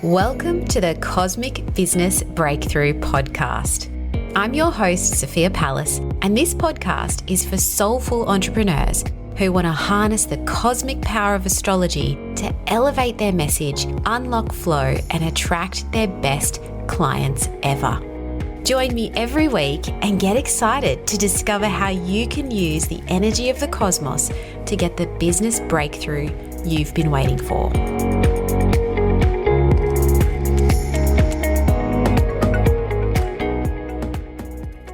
Welcome to the Cosmic Business Breakthrough Podcast. I'm your host, Sophia Pallas, and this podcast is for soulful entrepreneurs who want to harness the cosmic power of astrology to elevate their message, unlock flow, and attract their best clients ever. Join me every week and get excited to discover how you can use the energy of the cosmos to get the business breakthrough you've been waiting for.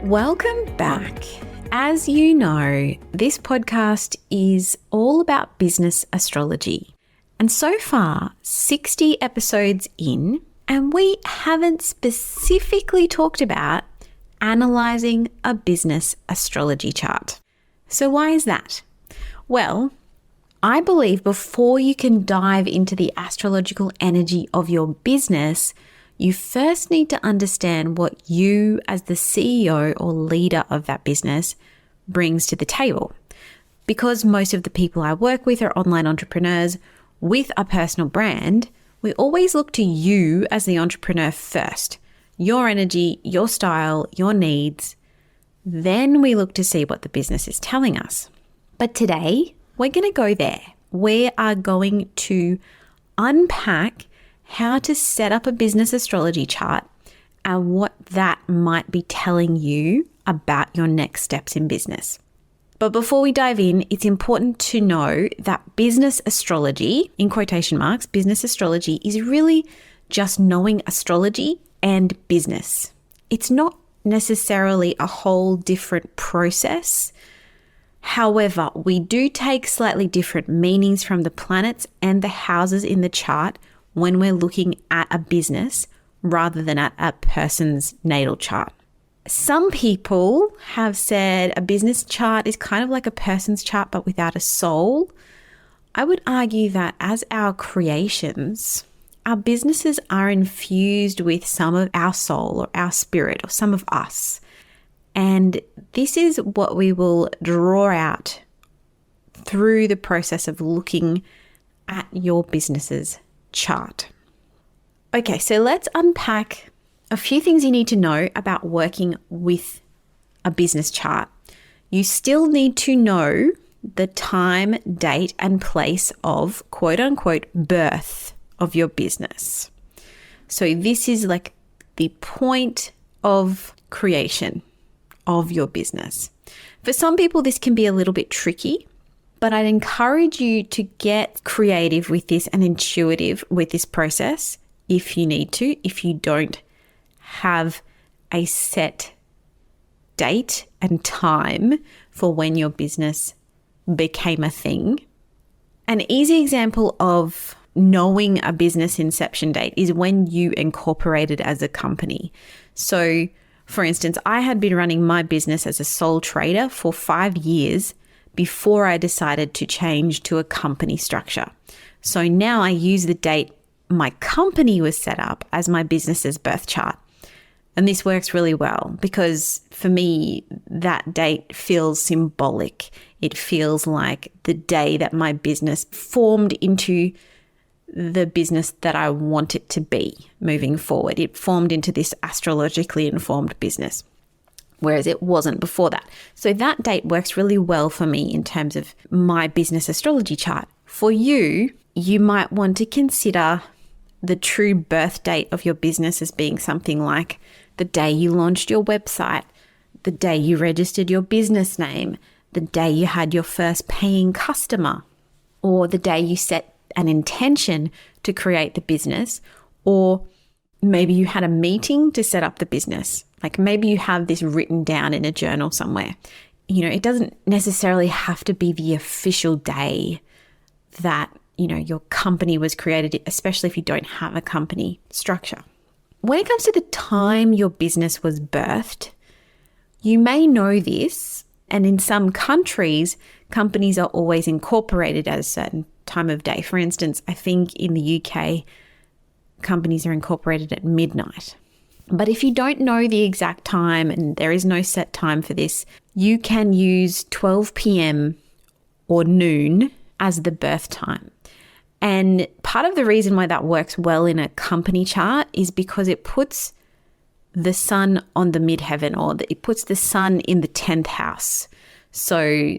Welcome back. As you know, this podcast is all about business astrology. And so far, 60 episodes in, and we haven't specifically talked about analysing a business astrology chart. So why is that? Well, I believe before you can dive into the astrological energy of your business, you first need to understand what you as the CEO or leader of that business brings to the table. Because most of the people I work with are online entrepreneurs with a personal brand, we always look to you as the entrepreneur first. Your energy, your style, your needs. Then we look to see what the business is telling us. But today, we're going to go there. We are going to unpack how to set up a business astrology chart and what that might be telling you about your next steps in business. But before we dive in, it's important to know that business astrology, in quotation marks, business astrology is really just knowing astrology and business. It's not necessarily a whole different process. However, we do take slightly different meanings from the planets and the houses in the chart when we're looking at a business rather than at a person's natal chart. Some people have said a business chart is kind of like a person's chart but without a soul. I would argue that as our creations, our businesses are infused with some of our soul or our spirit or some of us. And this is what we will draw out through the process of looking at your business's chart. Okay, so let's unpack a few things you need to know about working with a business chart. You still need to know the time, date, and place of quote unquote birth of your business. So this is like the point of creation of your business. For some people, this can be a little bit tricky, but I'd encourage you to get creative with this and intuitive with this process if you need to, if you don't have a set date and time for when your business became a thing. An easy example of knowing a business inception date is when you incorporated as a company. So, for instance, I had been running my business as a sole trader for 5 years before I decided to change to a company structure. So now I use the date my company was set up as my business's birth chart. And this works really well because for me, that date feels symbolic. It feels like the day that my business formed into the business that I want it to be moving forward. It formed into this astrologically informed business, whereas it wasn't before that. So that date works really well for me in terms of my business astrology chart. For you, you might want to consider the true birth date of your business as being something like the day you launched your website, the day you registered your business name, the day you had your first paying customer, or the day you set an intention to create the business, or maybe you had a meeting to set up the business. Like maybe you have this written down in a journal somewhere. You know, it doesn't necessarily have to be the official day that, you know, your company was created, especially if you don't have a company structure. When it comes to the time your business was birthed, you may know this, and in some countries, companies are always incorporated at a certain time of day. For instance, I think in the UK, companies are incorporated at midnight. But if you don't know the exact time and there is no set time for this, you can use 12 p.m. or noon as the birth time. And part of the reason why that works well in a company chart is because it puts the sun on the midheaven, or it puts the sun in the 10th house. So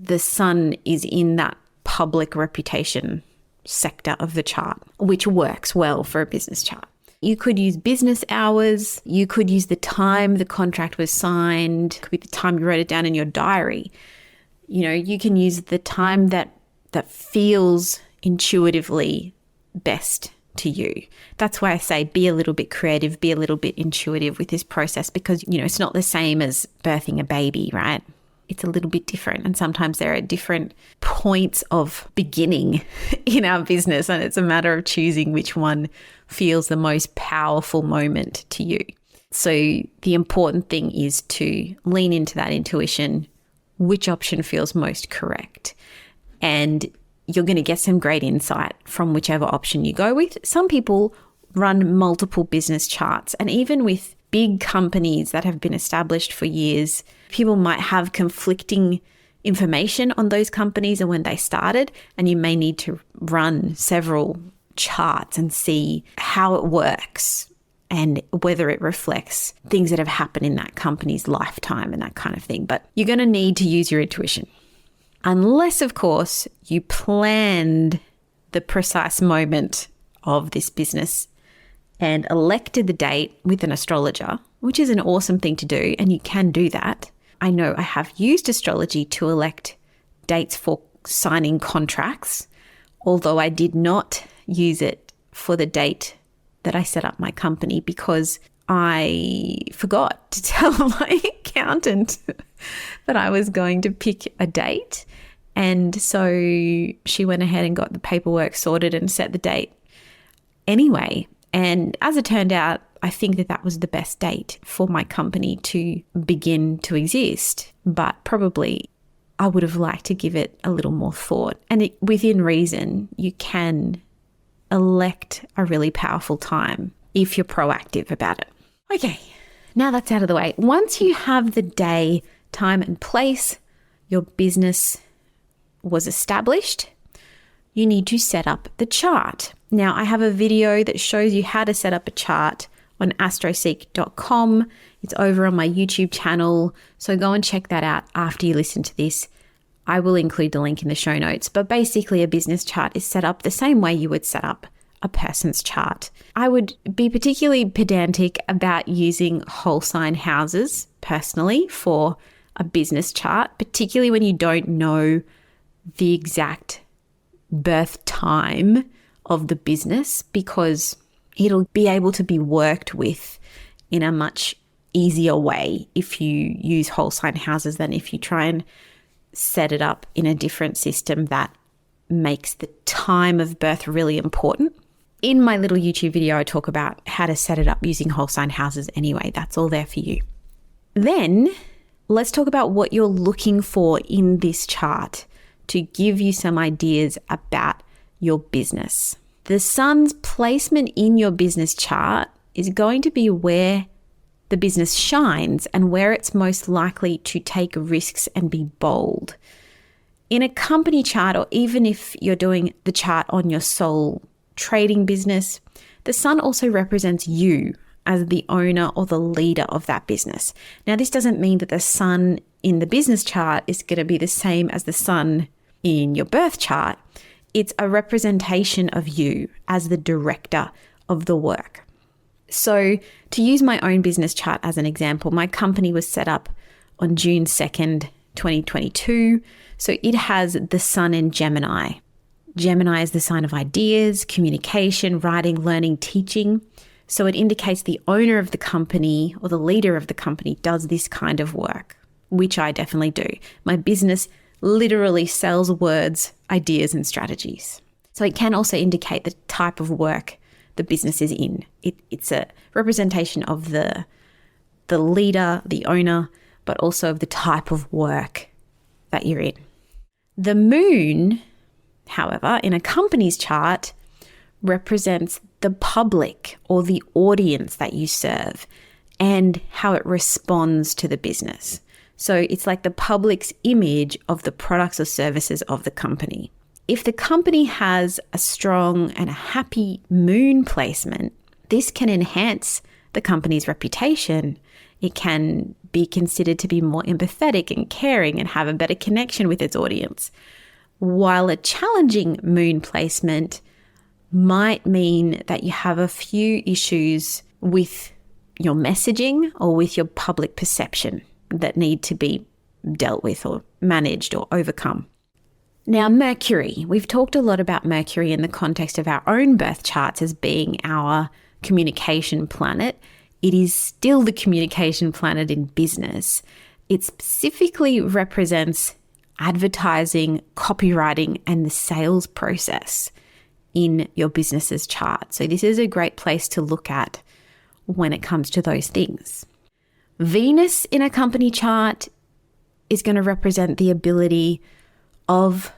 the sun is in that public reputation sector of the chart, which works well for a business chart. You could use business hours. You could use the time the contract was signed. It could be the time you wrote it down in your diary. You can use the time that feels intuitively best to you. That's why I say be a little bit creative, be a little bit intuitive with this process, because, it's not the same as birthing a baby, right? It's a little bit different. And sometimes there are different points of beginning in our business, and it's a matter of choosing which one feels the most powerful moment to you. So the important thing is to lean into that intuition, which option feels most correct. And you're going to get some great insight from whichever option you go with. Some people run multiple business charts, and even with big companies that have been established for years, people might have conflicting information on those companies and when they started, and you may need to run several charts and see how it works and whether it reflects things that have happened in that company's lifetime and that kind of thing. But you're going to need to use your intuition. Unless, of course, you planned the precise moment of this business and elected the date with an astrologer, which is an awesome thing to do, and you can do that. I know I have used astrology to elect dates for signing contracts, although I did not use it for the date that I set up my company because I forgot to tell my accountant that I was going to pick a date. And so she went ahead and got the paperwork sorted and set the date anyway. And as it turned out, I think that was the best date for my company to begin to exist. But probably I would have liked to give it a little more thought. And within reason, you can elect a really powerful time if you're proactive about it. Okay, now that's out of the way. Once you have the day, time and place, your business was established, you need to set up the chart. Now, I have a video that shows you how to set up a chart on astroseek.com. It's over on my YouTube channel, so go and check that out after you listen to this. I will include the link in the show notes, but basically a business chart is set up the same way you would set up a person's chart. I would be particularly pedantic about using whole sign houses personally for a business chart, particularly when you don't know the exact birth time of the business, because it'll be able to be worked with in a much easier way if you use whole sign houses than if you try and set it up in a different system that makes the time of birth really important. In my little YouTube video, I talk about how to set it up using whole sign houses anyway. That's all there for you. Then let's talk about what you're looking for in this chart to give you some ideas about your business. The sun's placement in your business chart is going to be where the business shines and where it's most likely to take risks and be bold. In a company chart, or even if you're doing the chart on your sole trading business, the sun also represents you as the owner or the leader of that business. Now, this doesn't mean that the sun in the business chart is going to be the same as the sun in your birth chart. It's a representation of you as the director of the work. So to use my own business chart as an example, my company was set up on June 2nd, 2022. So it has the sun in Gemini. Gemini is the sign of ideas, communication, writing, learning, teaching. So it indicates the owner of the company or the leader of the company does this kind of work, which I definitely do. My business literally sells words, ideas, and strategies. So it can also indicate the type of work the business is in. It's a representation of the leader, the owner, but also of the type of work that you're in. The moon, however, in a company's chart represents the public or the audience that you serve and how it responds to the business. So it's like the public's image of the products or services of the company. If the company has a strong and a happy moon placement, this can enhance the company's reputation. It can be considered to be more empathetic and caring and have a better connection with its audience. While a challenging moon placement might mean that you have a few issues with your messaging or with your public perception that need to be dealt with or managed or overcome. Now, Mercury. We've talked a lot about Mercury in the context of our own birth charts as being our communication planet. It is still the communication planet in business. It specifically represents advertising, copywriting, and the sales process in your business's chart. So this is a great place to look at when it comes to those things. Venus in a company chart is going to represent the ability of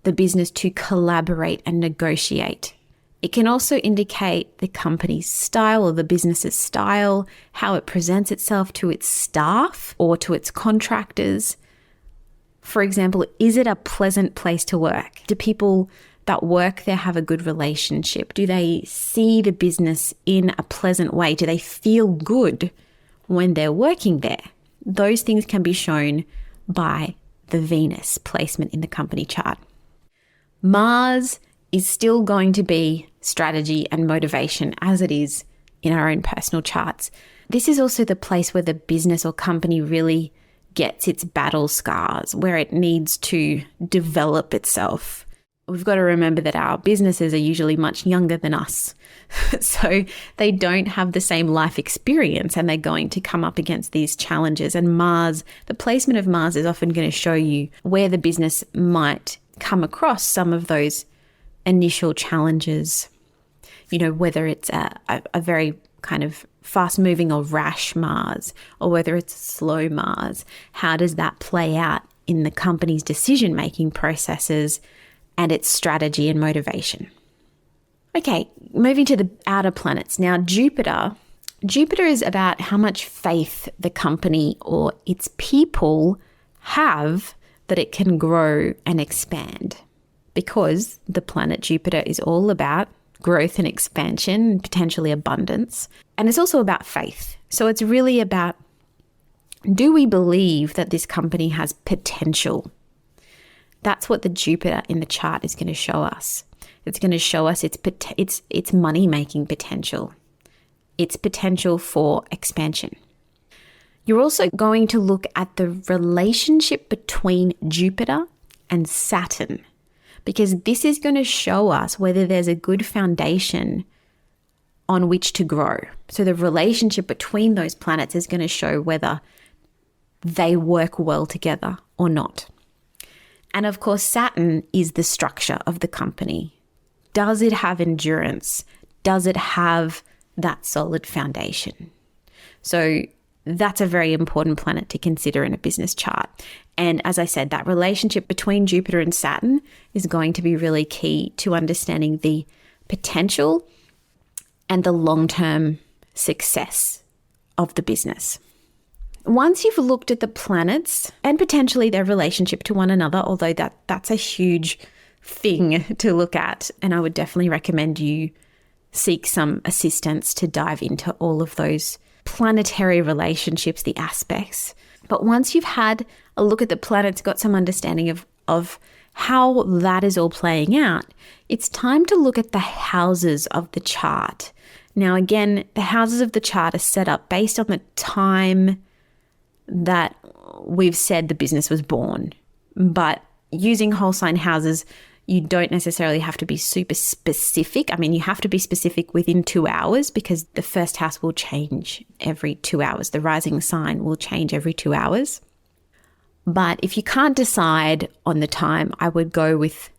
the business to collaborate and negotiate. It can also indicate the company's style or the business's style, how it presents itself to its staff or to its contractors. For example, is it a pleasant place to work? Do people that work there have a good relationship? Do they see the business in a pleasant way? Do they feel good when they're working there? Those things can be shown by the Venus placement in the company chart. Mars is still going to be strategy and motivation as it is in our own personal charts. This is also the place where the business or company really gets its battle scars, where it needs to develop itself. We've got to remember that our businesses are usually much younger than us. So they don't have the same life experience and they're going to come up against these challenges. And Mars, the placement of Mars is often going to show you where the business might come across some of those initial challenges. You know, whether it's a very kind of fast moving or rash Mars, or whether it's slow Mars. How does that play out in the company's decision-making processes and its strategy and motivation? Okay, moving to the outer planets. Now, Jupiter is about how much faith the company or its people have that it can grow and expand, because the planet Jupiter is all about growth and expansion, potentially abundance. And it's also about faith. So it's really about, do we believe that this company has potential? That's what the Jupiter in the chart is going to show us. It's going to show us its money-making potential, its potential for expansion. You're also going to look at the relationship between Jupiter and Saturn, because this is going to show us whether there's a good foundation on which to grow. So the relationship between those planets is going to show whether they work well together or not. And of course, Saturn is the structure of the company. Does it have endurance? Does it have that solid foundation? So that's a very important planet to consider in a business chart. And as I said, that relationship between Jupiter and Saturn is going to be really key to understanding the potential and the long-term success of the business. Once you've looked at the planets and potentially their relationship to one another, although that's a huge thing to look at, and I would definitely recommend you seek some assistance to dive into all of those planetary relationships, the aspects. But once you've had a look at the planets, got some understanding of how that is all playing out, it's time to look at the houses of the chart. Now, again, the houses of the chart are set up based on the time that we've said the business was born. But using whole sign houses, you don't necessarily have to be super specific. I mean, you have to be specific within 2 hours, because the first house will change every 2 hours. The rising sign will change every 2 hours. But if you can't decide on the time, I would go with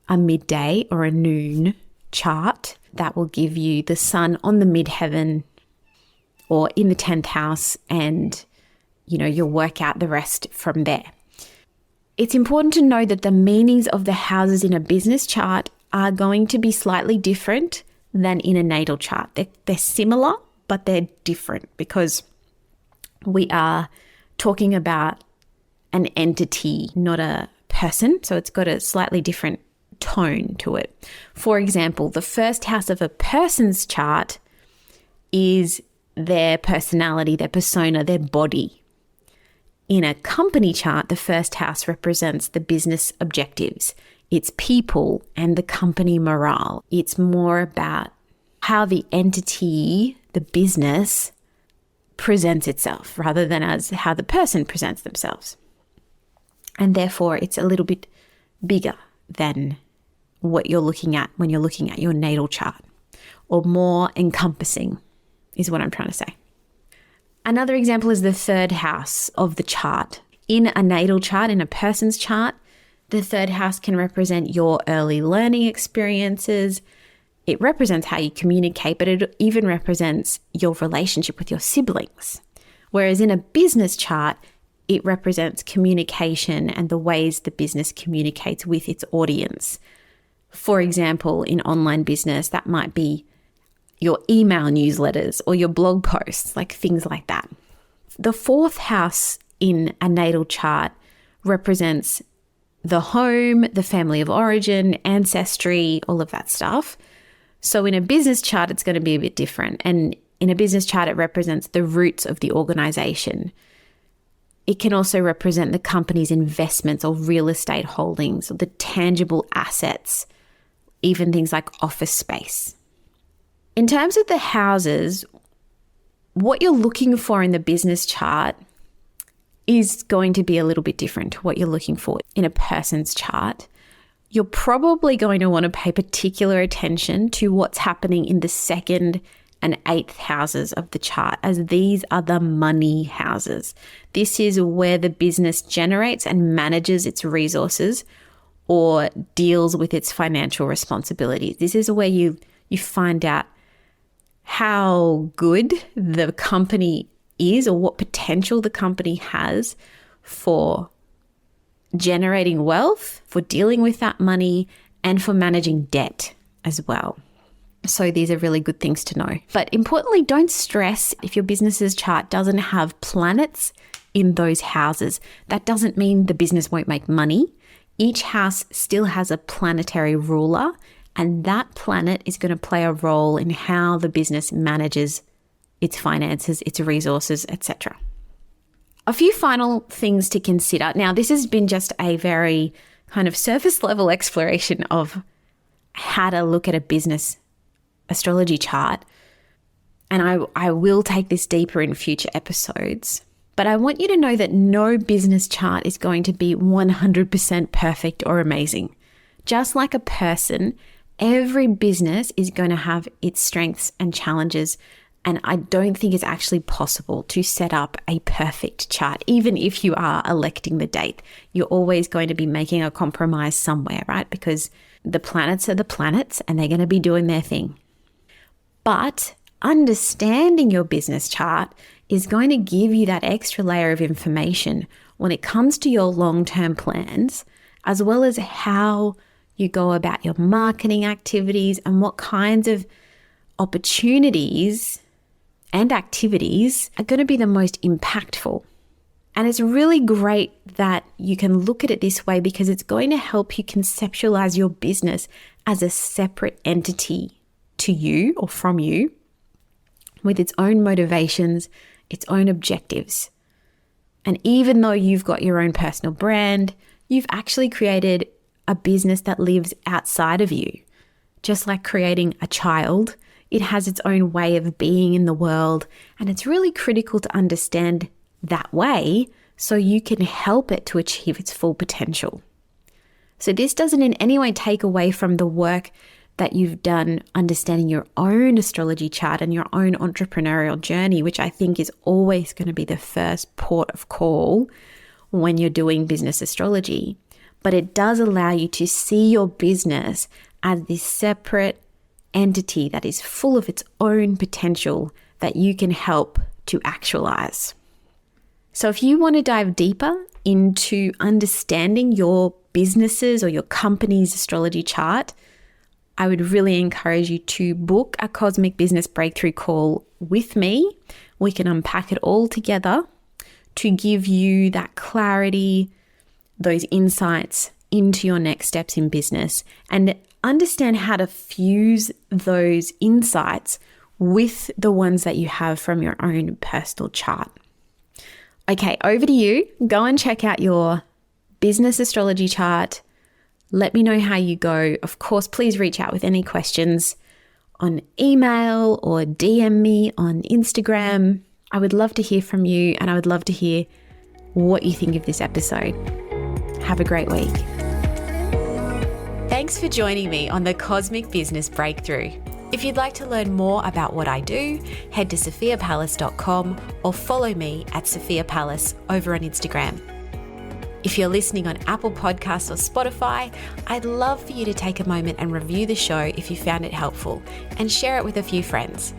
a midday or a noon chart. That will give you the sun on the midheaven or in the 10th house, and you'll work out the rest from there. It's important to know that the meanings of the houses in a business chart are going to be slightly different than in a natal chart. They're similar, but they're different, because we are talking about an entity, not a person. So it's got a slightly different tone to it. For example, the first house of a person's chart is their personality, their persona, their body. In a company chart, the first house represents the business objectives. It's people and the company morale. It's more about how the entity, the business, presents itself rather than as how the person presents themselves. And therefore, it's a little bit bigger than what you're looking at when you're looking at your natal chart, or more encompassing is what I'm trying to say. Another example is the third house of the chart. In a natal chart, in a person's chart, the third house can represent your early learning experiences. It represents how you communicate, but it even represents your relationship with your siblings. Whereas in a business chart, it represents communication and the ways the business communicates with its audience. For example, in online business, that might be your email newsletters or your blog posts, like things like that. The fourth house in a natal chart represents the home, the family of origin, ancestry, all of that stuff. So in a business chart, it's going to be a bit different. And in a business chart, it represents the roots of the organization. It can also represent the company's investments or real estate holdings, or the tangible assets, even things like office space. In terms of the houses, what you're looking for in the business chart is going to be a little bit different to what you're looking for in a person's chart. You're probably going to want to pay particular attention to what's happening in the second and eighth houses of the chart, as these are the money houses. This is where the business generates and manages its resources or deals with its financial responsibilities. This is where you find out how good the company is or what potential the company has for generating wealth, for dealing with that money, and for managing debt as well. So these are really good things to know. But importantly, don't stress if your business's chart doesn't have planets in those houses. That doesn't mean the business won't make money. Each house still has a planetary ruler, and that planet is going to play a role in how the business manages its finances, its resources, etc. A few final things to consider. Now, this has been just a very kind of surface level exploration of how to look at a business astrology chart. And I will take this deeper in future episodes. But I want you to know that no business chart is going to be 100% perfect or amazing. Just like a person, every business is going to have its strengths and challenges. And I don't think it's actually possible to set up a perfect chart. Even if you are electing the date, you're always going to be making a compromise somewhere, right? Because the planets are the planets and they're going to be doing their thing. But understanding your business chart is going to give you that extra layer of information when it comes to your long-term plans, as well as how you go about your marketing activities and what kinds of opportunities and activities are going to be the most impactful. And it's really great that you can look at it this way because it's going to help you conceptualize your business as a separate entity to you or from you, with its own motivations, its own objectives. And even though you've got your own personal brand, you've actually created a business that lives outside of you. Just like creating a child, it has its own way of being in the world, and it's really critical to understand that way so you can help it to achieve its full potential. So this doesn't in any way take away from the work that you've done understanding your own astrology chart and your own entrepreneurial journey, which I think is always going to be the first port of call when you're doing business astrology. But it does allow you to see your business as this separate entity that is full of its own potential that you can help to actualize. So if you want to dive deeper into understanding your businesses or your company's astrology chart, I would really encourage you to book a Cosmic Business Breakthrough call with me. We can unpack it all together to give you that clarity, those insights, into your next steps in business and understand how to fuse those insights with the ones that you have from your own personal chart. Okay, over to you. Go and check out your business astrology chart. Let me know how you go. Of course, please reach out with any questions on email or DM me on Instagram. I would love to hear from you, and I would love to hear what you think of this episode. Have a great week. Thanks for joining me on the Cosmic Business Breakthrough. If you'd like to learn more about what I do, head to sophiapalace.com or follow me at Sophia Palace over on Instagram. If you're listening on Apple Podcasts or Spotify, I'd love for you to take a moment and review the show if you found it helpful and share it with a few friends.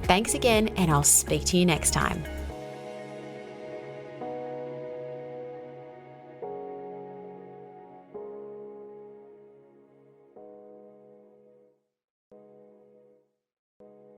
Thanks again, and I'll speak to you next time.